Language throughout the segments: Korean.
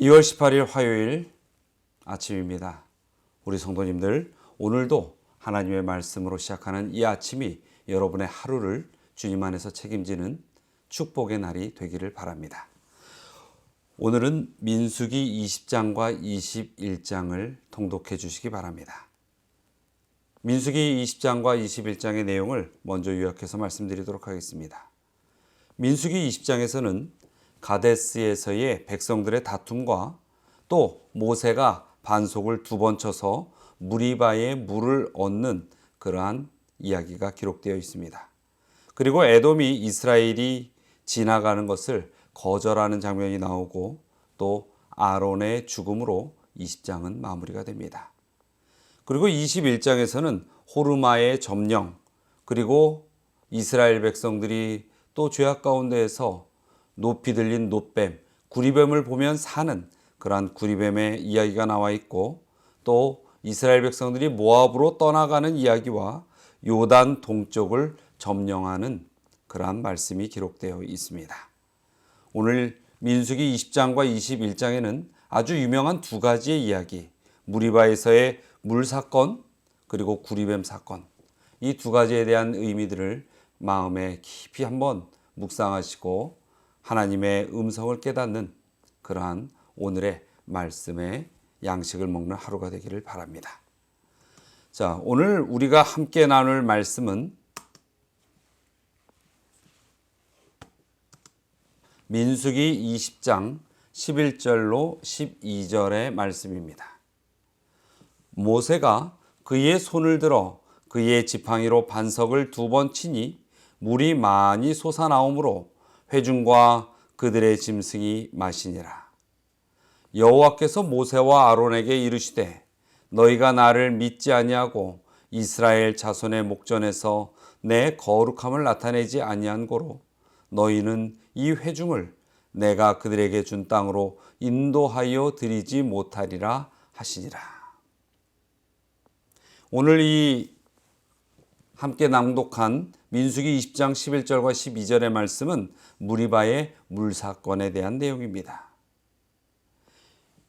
2월 18일 화요일 아침입니다. 우리 성도님들, 오늘도 하나님의 말씀으로 시작하는 이 아침이 여러분의 하루를 주님 안에서 책임지는 축복의 날이 되기를 바랍니다. 오늘은 민수기 20장과 21장을 통독해 주시기 바랍니다. 민수기 20장과 21장의 내용을 먼저 요약해서 말씀드리도록 하겠습니다. 민수기 20장에서는 가데스에서의 백성들의 다툼과 또 모세가 반석을 2번 쳐서 무리바에 물을 얻는 그러한 이야기가 기록되어 있습니다. 그리고 에돔이 이스라엘이 지나가는 것을 거절하는 장면이 나오고 또 아론의 죽음으로 20장은 마무리가 됩니다. 그리고 21장에서는 호르마의 점령, 그리고 이스라엘 백성들이 또 죄악 가운데에서 높이 들린 놋뱀, 구리뱀을 보면 사는 그러한 구리뱀의 이야기가 나와 있고, 또 이스라엘 백성들이 모압으로 떠나가는 이야기와 요단 동쪽을 점령하는 그러한 말씀이 기록되어 있습니다. 오늘 민수기 20장과 21장에는 아주 유명한 2가지의 이야기, 무리바에서의 물 사건 그리고 구리뱀 사건, 이 2가지에 대한 의미들을 마음에 깊이 한번 묵상하시고 하나님의 음성을 깨닫는 그러한 오늘의 말씀의 양식을 먹는 하루가 되기를 바랍니다. 자, 오늘 우리가 함께 나눌 말씀은 민수기 20장 11절로 12절의 말씀입니다. 모세가 그의 손을 들어 그의 지팡이로 반석을 2번 치니 물이 많이 솟아나오므로 회중과 그들의 짐승이 마시니라. 여호와께서 모세와 아론에게 이르시되 너희가 나를 믿지 아니하고 이스라엘 자손의 목전에서 내 거룩함을 나타내지 아니한 고로 너희는 이 회중을 내가 그들에게 준 땅으로 인도하여 드리지 못하리라 하시니라. 오늘 이 함께 낭독한 민수기 20장 11절과 12절의 말씀은 무리바의 물 사건에 대한 내용입니다.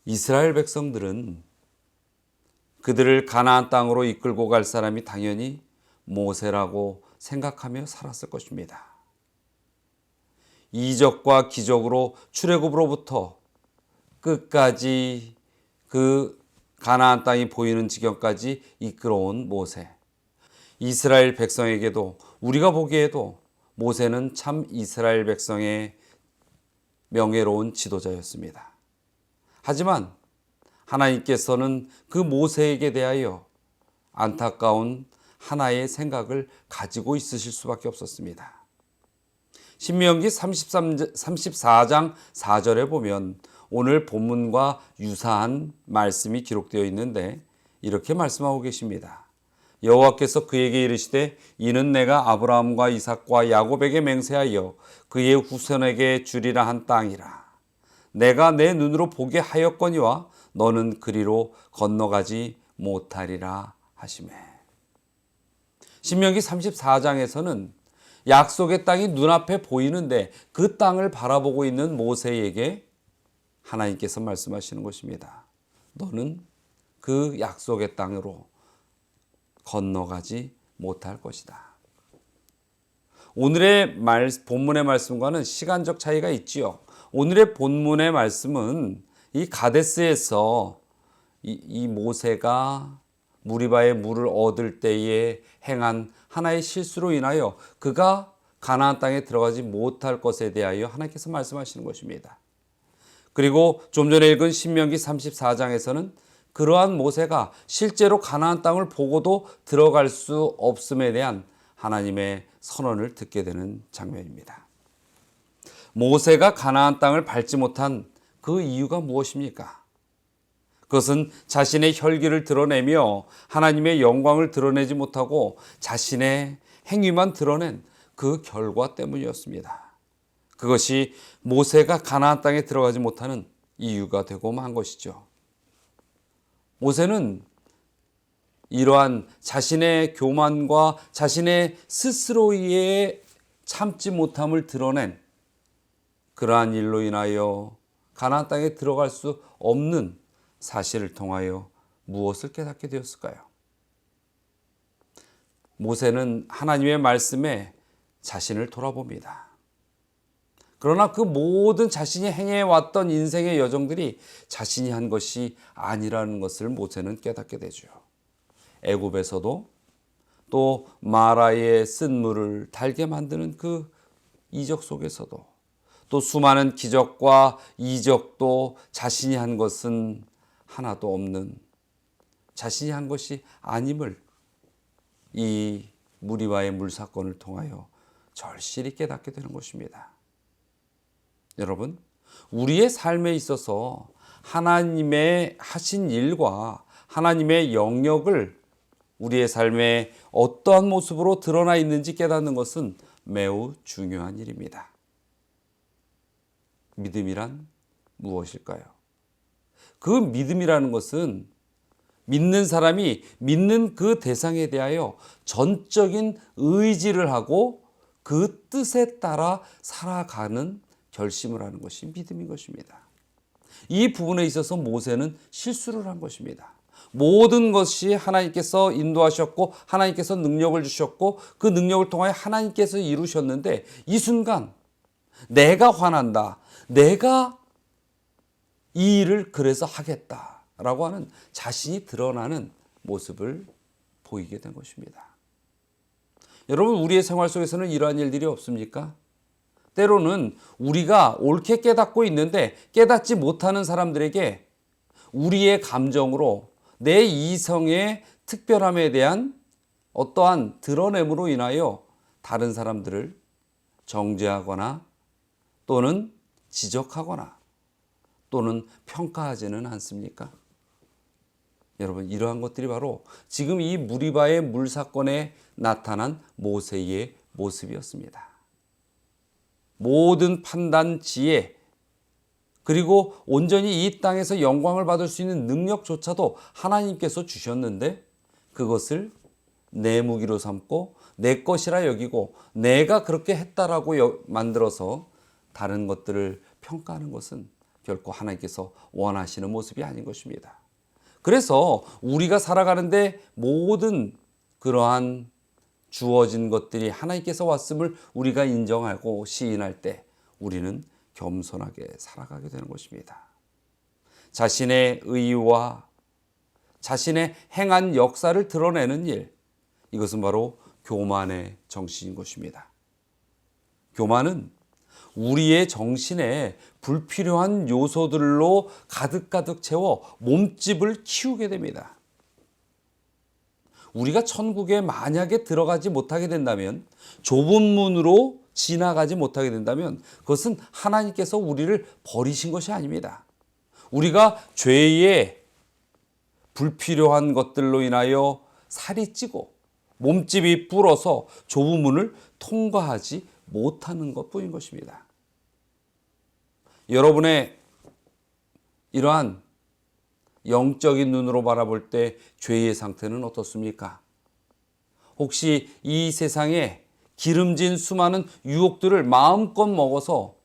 이스라엘 백성들은 그들을 가나안 땅으로 이끌고 갈 사람이 당연히 모세라고 생각하며 살았을 것입니다. 이적과 기적으로 출애굽으로부터 끝까지 그 가나안 땅이 보이는 지경까지 이끌어온 모세. 이스라엘 백성에게도 우리가 보기에도 모세는 참 이스라엘 백성의 명예로운 지도자였습니다. 하지만 하나님께서는 그 모세에게 대하여 안타까운 하나의 생각을 가지고 있으실 수밖에 없었습니다. 신명기 34장 4절에 보면 오늘 본문과 유사한 말씀이 기록되어 있는데 이렇게 말씀하고 계십니다. 여호와께서 그에게 이르시되 이는 내가 아브라함과 이삭과 야곱에게 맹세하여 그의 후손에게 주리라 한 땅이라. 내가 내 눈으로 보게 하였거니와 너는 그리로 건너가지 못하리라 하시매. 신명기 34장에서는 약속의 땅이 눈앞에 보이는데 그 땅을 바라보고 있는 모세에게 하나님께서 말씀하시는 것입니다. 너는 그 약속의 땅으로 건너가지 못할 것이다. 오늘의 본문의 말씀과는 시간적 차이가 있지요. 오늘의 본문의 말씀은 이 가데스에서 이 모세가 무리바의 물을 얻을 때에 행한 하나의 실수로 인하여 그가 가나안 땅에 들어가지 못할 것에 대하여 하나님께서 말씀하시는 것입니다. 그리고 좀 전에 읽은 신명기 34장에서는 그러한 모세가 실제로 가나안 땅을 보고도 들어갈 수 없음에 대한 하나님의 선언을 듣게 되는 장면입니다. 모세가 가나안 땅을 밟지 못한 그 이유가 무엇입니까? 그것은 자신의 혈기를 드러내며 하나님의 영광을 드러내지 못하고 자신의 행위만 드러낸 그 결과 때문이었습니다. 그것이 모세가 가나안 땅에 들어가지 못하는 이유가 되고 만 것이죠. 모세는 이러한 자신의 교만과 자신의 스스로의 참지 못함을 드러낸 그러한 일로 인하여 가나안 땅에 들어갈 수 없는 사실을 통하여 무엇을 깨닫게 되었을까요? 모세는 하나님의 말씀에 자신을 돌아봅니다. 그러나 그 모든 자신이 행해왔던 인생의 여정들이 자신이 한 것이 아니라는 것을 모세는 깨닫게 되죠. 애굽에서도 또 마라의 쓴물을 달게 만드는 그 이적 속에서도 또 수많은 기적과 이적도 자신이 한 것은 하나도 없는, 자신이 한 것이 아님을 이 무리바의 물 사건을 통하여 절실히 깨닫게 되는 것입니다. 여러분, 우리의 삶에 있어서 하나님의 하신 일과 하나님의 영역을 우리의 삶에 어떠한 모습으로 드러나 있는지 깨닫는 것은 매우 중요한 일입니다. 믿음이란 무엇일까요? 그 믿음이라는 것은 믿는 사람이 믿는 그 대상에 대하여 전적인 의지를 하고 그 뜻에 따라 살아가는 결심을 하는 것이 믿음인 것입니다. 이 부분에 있어서 모세는 실수를 한 것입니다. 모든 것이 하나님께서 인도하셨고 하나님께서 능력을 주셨고 그 능력을 통하여 하나님께서 이루셨는데 이 순간 내가 화난다, 내가 이 일을 그래서 하겠다라고 하는 자신이 드러나는 모습을 보이게 된 것입니다. 여러분, 우리의 생활 속에서는 이러한 일들이 없습니까? 때로는 우리가 옳게 깨닫고 있는데 깨닫지 못하는 사람들에게 우리의 감정으로 내 이성의 특별함에 대한 어떠한 드러냄으로 인하여 다른 사람들을 정죄하거나 또는 지적하거나 또는 평가하지는 않습니까? 여러분, 이러한 것들이 바로 지금 이 무리바의 물 사건에 나타난 모세의 모습이었습니다. 모든 판단, 지혜, 그리고 온전히 이 땅에서 영광을 받을 수 있는 능력조차도 하나님께서 주셨는데 그것을 내 무기로 삼고 내 것이라 여기고 내가 그렇게 했다라고 만들어서 다른 것들을 평가하는 것은 결코 하나님께서 원하시는 모습이 아닌 것입니다. 그래서 우리가 살아가는데 모든 그러한 주어진 것들이 하나님께서 왔음을 우리가 인정하고 시인할 때 우리는 겸손하게 살아가게 되는 것입니다. 자신의 의와 자신의 행한 역사를 드러내는 일, 이것은 바로 교만의 정신인 것입니다. 교만은 우리의 정신에 불필요한 요소들로 가득가득 채워 몸집을 키우게 됩니다. 우리가 천국에 만약에 들어가지 못하게 된다면, 좁은 문으로 지나가지 못하게 된다면 그것은 하나님께서 우리를 버리신 것이 아닙니다. 우리가 죄의 불필요한 것들로 인하여 살이 찌고 몸집이 불어서 좁은 문을 통과하지 못하는 것뿐인 것입니다. 여러분의 이러한 영적인 눈으로 바라볼 때 죄의 상태는 어떻습니까? 혹시 이 세상에 기름진 수많은 유혹들을 마음껏 먹어서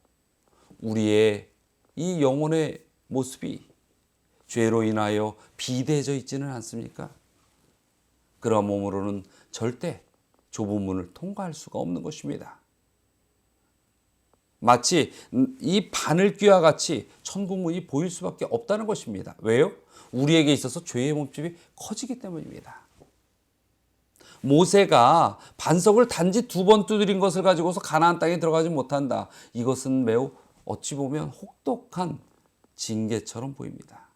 우리의 이 영혼의 모습이 죄로 인하여 비대해져 있지는 않습니까? 그런 몸으로는 절대 좁은 문을 통과할 수가 없는 것입니다. 마치 이 바늘귀와 같이 천국문이 보일 수밖에 없다는 것입니다. 왜요? 우리에게 있어서 죄의 몸집이 커지기 때문입니다. 모세가 반석을 단지 2번 두드린 것을 가지고서 가나안 땅에 들어가지 못한다. 이것은 매우 어찌 보면 혹독한 징계처럼 보입니다.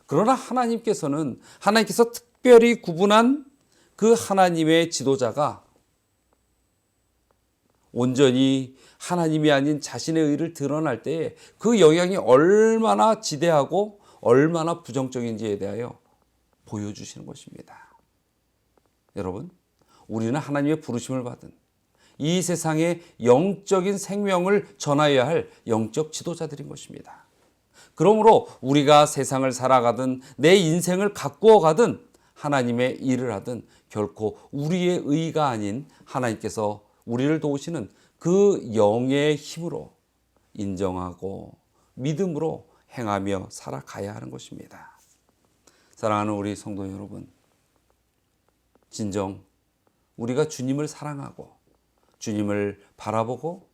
그러나 하나님께서 특별히 구분한 그 하나님의 지도자가 온전히 하나님이 아닌 자신의 의를 드러날 때에 그 영향이 얼마나 지대하고 얼마나 부정적인지에 대하여 보여주시는 것입니다. 여러분, 우리는 하나님의 부르심을 받은 이 세상의 영적인 생명을 전하여야 할 영적 지도자들인 것입니다. 그러므로 우리가 세상을 살아가든 내 인생을 가꾸어 가든 하나님의 일을 하든 결코 우리의 의가 아닌 하나님께서 우리를 도우시는 그 영의 힘으로 인정하고 믿음으로 행하며 살아가야 하는 것입니다. 사랑하는 우리 성도 여러분, 진정 우리가 주님을 사랑하고 주님을 바라보고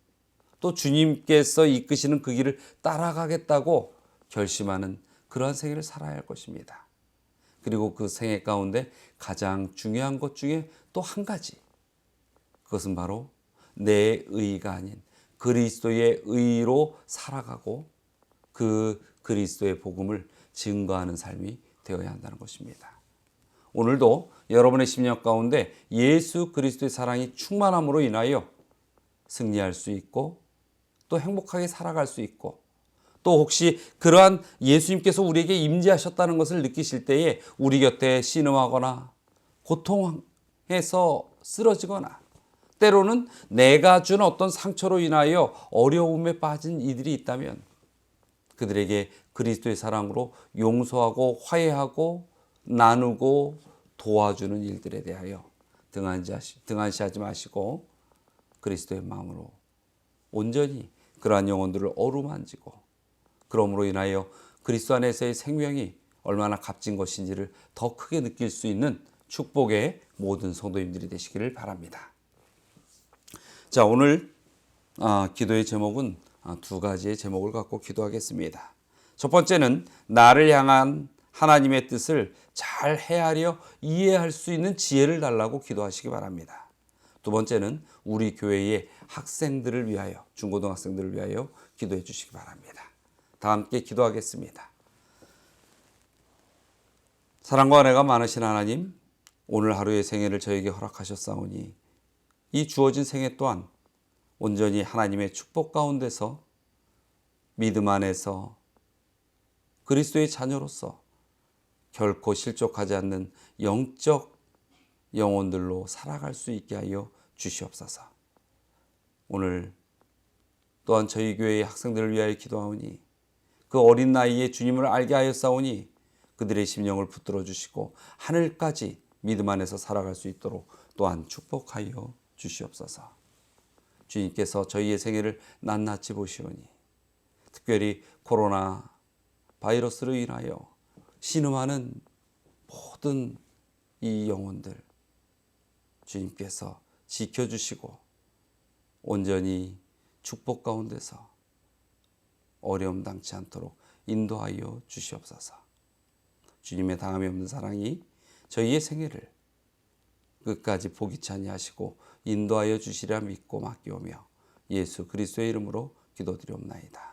또 주님께서 이끄시는 그 길을 따라가겠다고 결심하는 그러한 생애를 살아야 할 것입니다. 그리고 그 생애 가운데 가장 중요한 것 중에 또 한 가지, 그것은 바로 내 의가 아닌 그리스도의 의로 살아가고 그 그리스도의 복음을 증거하는 삶이 되어야 한다는 것입니다. 오늘도 여러분의 심령 가운데 예수 그리스도의 사랑이 충만함으로 인하여 승리할 수 있고 또 행복하게 살아갈 수 있고 또 혹시 그러한 예수님께서 우리에게 임재하셨다는 것을 느끼실 때에 우리 곁에 신음하거나 고통해서 쓰러지거나 때로는 내가 준 어떤 상처로 인하여 어려움에 빠진 이들이 있다면 그들에게 그리스도의 사랑으로 용서하고 화해하고 나누고 도와주는 일들에 대하여 등한시하지 마시고 그리스도의 마음으로 온전히 그러한 영혼들을 어루만지고 그러므로 인하여 그리스도 안에서의 생명이 얼마나 값진 것인지를 더 크게 느낄 수 있는 축복의 모든 성도님들이 되시기를 바랍니다. 자, 오늘 기도의 제목은 두 가지의 제목을 갖고 기도하겠습니다. 첫 번째는 나를 향한 하나님의 뜻을 잘 헤아려 이해할 수 있는 지혜를 달라고 기도하시기 바랍니다. 두 번째는 우리 교회의 학생들을 위하여, 중고등학생들을 위하여 기도해 주시기 바랍니다. 다 함께 기도하겠습니다. 사랑과 은혜가 많으신 하나님, 오늘 하루의 생애를 저에게 허락하셨사오니 이 주어진 생애 또한 온전히 하나님의 축복 가운데서 믿음 안에서 그리스도의 자녀로서 결코 실족하지 않는 영적 영혼들로 살아갈 수 있게 하여 주시옵소서. 오늘 또한 저희 교회의 학생들을 위하여 기도하오니 그 어린 나이에 주님을 알게 하였사오니 그들의 심령을 붙들어 주시고 하늘까지 믿음 안에서 살아갈 수 있도록 또한 축복하여 주시옵소서. 주님께서 저희의 생애를 낱낱이 보시오니 특별히 코로나 바이러스로 인하여 신음하는 모든 이 영혼들 주님께서 지켜주시고 온전히 축복 가운데서 어려움 당치 않도록 인도하여 주시옵소서. 주님의 당함이 없는 사랑이 저희의 생애를 끝까지 포기치 아니하시고 인도하여 주시리라 믿고 맡기오며 예수 그리스도의 이름으로 기도드리옵나이다.